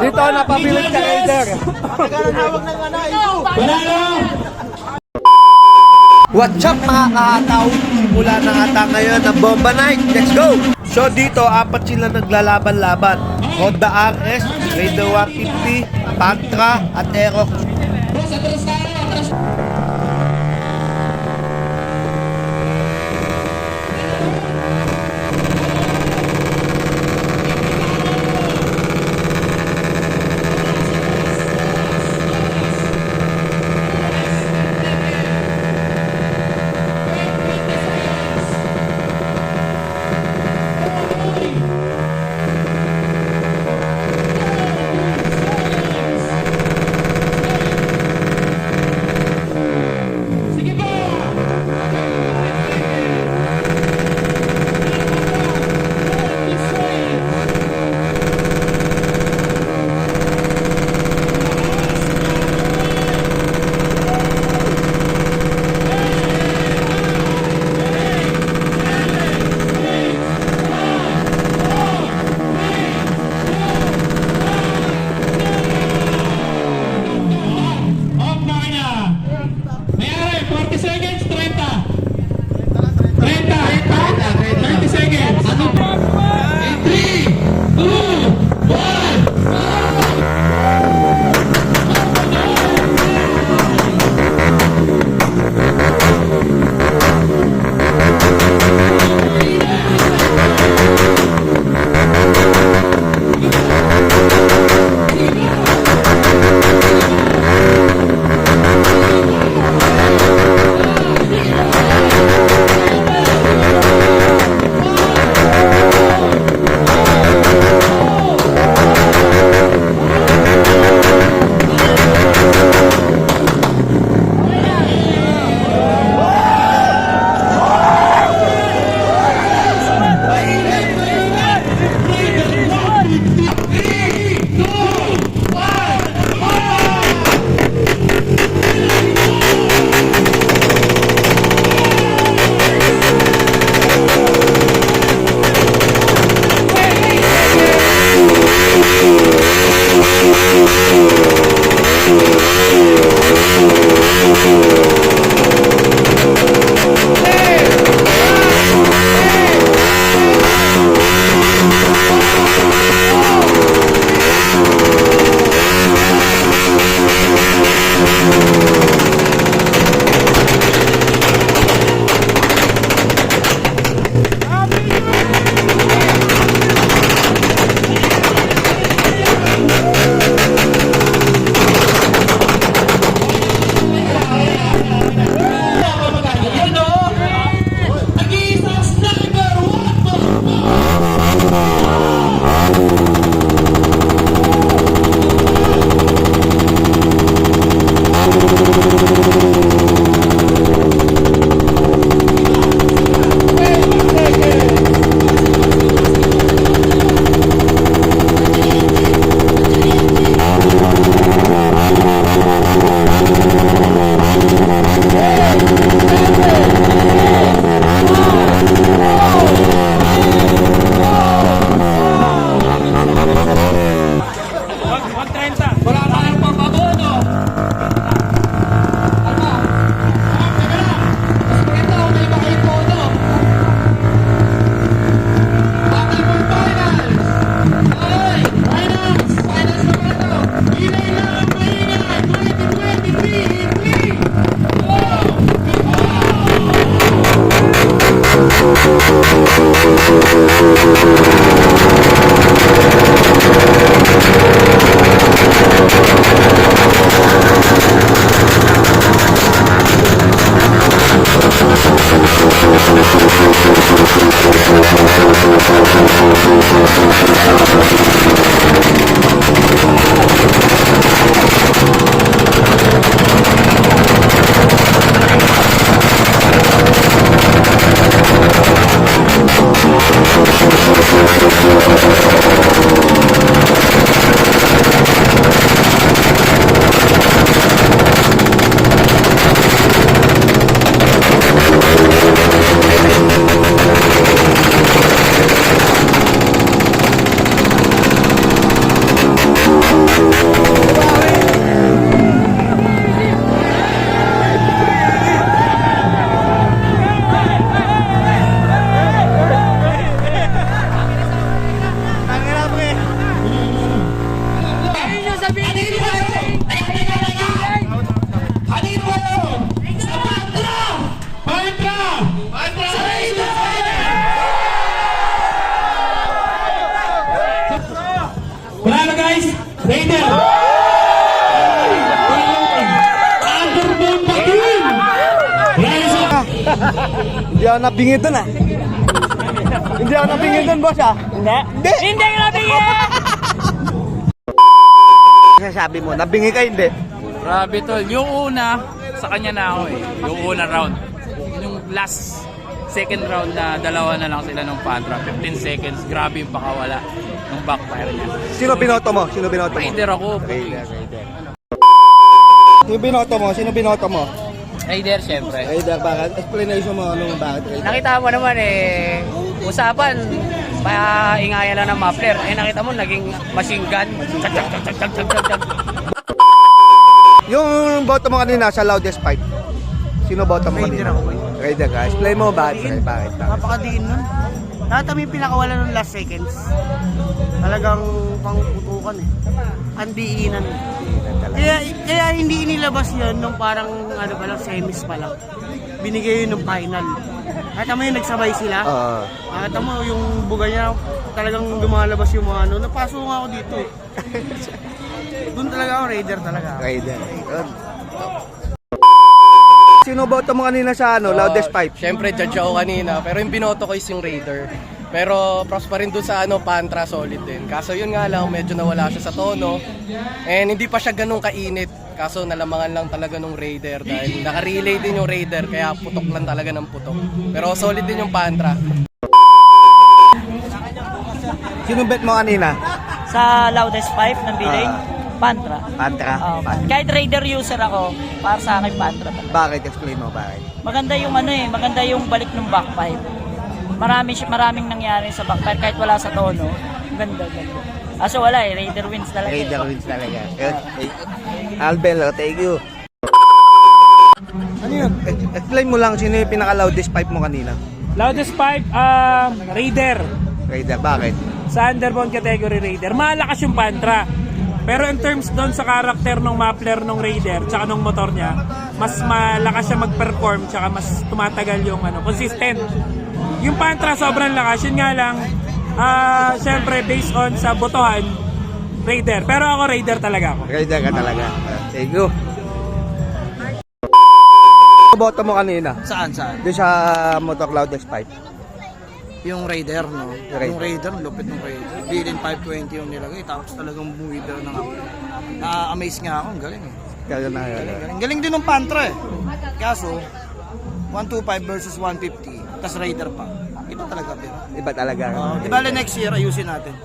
Dito napabilis ka, Raider. What's up mga kahataw? Simula na ata ngayon ang Bomba Night. Let's go! So dito, apat sila naglalaban-laban. Honda RS, Raider 150, Patra at Aerox. Wala na guys! Raider! Underbone pa din! Hindi ako nabingit dun ah. Hindi ako nabingit dun, boss ah. Hindi? Hindi ka nabingit! Sabi mo, nabingi ka hindi. Grabe tol, yung una, sa kanya na ako eh. Yung unang round. Yung second round na dalawa na lang sila ng Pantra. 15 seconds, grabe yung pakawala ng backfire niya. Sino binoto mo? Sino binoto mo? Raider ako. Sino binoto mo? Sino binoto mo? Raider syempre. Raider, bakit? Explanation mo ano bakit Raider? Nakita mo naman eh, usapan, paingayan lang ng muffler. Eh nakita mo, naging machine gun. Chak, chak, chak, chak, chak, chak, chak, chak. Yung boto mo kanina sa loudest pipe. Sino boto mo kanina? Raider ako. Raider ka. Explain mo bakit? Bakit? Napakadiin nun. Lahat kami pinakawala ng last seconds. Talagang pangputukan eh. Andiinan eh. Kaya hindi inilabas yun nung parang ano pa lang, semis pa lang. Binigay yun nung final. Nakita mo yun, nagsabay sila. Nakita mo yung buga niya, talagang lumalabas yung mga ano. Napasok nga ako dito eh. Doon talaga ako, Raider talaga. Raider. Sino boto mo kanina sa ano, loudest pipe? Siyempre, judge ako kanina, pero yung binoto ko is yung Raider. Pero props pa rin doon sa ano, Pantra, solid din. Kaso yun nga lang, medyo nawala siya sa tono. And hindi pa siya ganun kainit. Kaso nalamangan lang talaga nung Raider dahil naka-relay din yung Raider, kaya putok lang talaga ng putok. Pero solid din yung Pantra. Sino bet mo kanina? Sa loudest pipe ng billing, Pantra. Pantra. Kahit Raider user ako, para sa akin Pantra talaga. Bakit? Explain mo bakit? Maganda yung ano eh, maganda yung balik ng backpipe. Maraming nangyari sa backpipe kahit wala sa tono. Ganda. Aso wala eh, Raider wins talaga. Raider wins talaga. Albel, thank you. Ano yun? Explain mo lang sino yung pinaka-loudest pipe mo kanina. Loudest pipe, Raider. Raider, bakit? Sa underbone category Raider. Malakas yung Pantra. Pero in terms doon sa karakter ng muffler ng Raider tsaka ng motor niya, mas malakas siya mag-perform tsaka mas tumatagal yung ano, consistent. Yung Pantra sobrang lakas, yun nga lang, syempre based on sa botohan, Raider. Pero ako Raider talaga ako. Raider ka talaga. Thank you. Boto mo kanina? Saan? Doon sa motor loudest pipe. Yung Raider, no? Raider. Yung Raider, lupit ng Raider. Bilin 520 yung nilagay, tapos talagang bumidaw ng ako. Na-amaze nga ako, ang galing eh. Kaya na Galing din ng Pantra eh. Kaso, 125 versus 150, tas Raider pa. Iba talaga, pero. Iba talaga. Di ba next year, ayusin natin.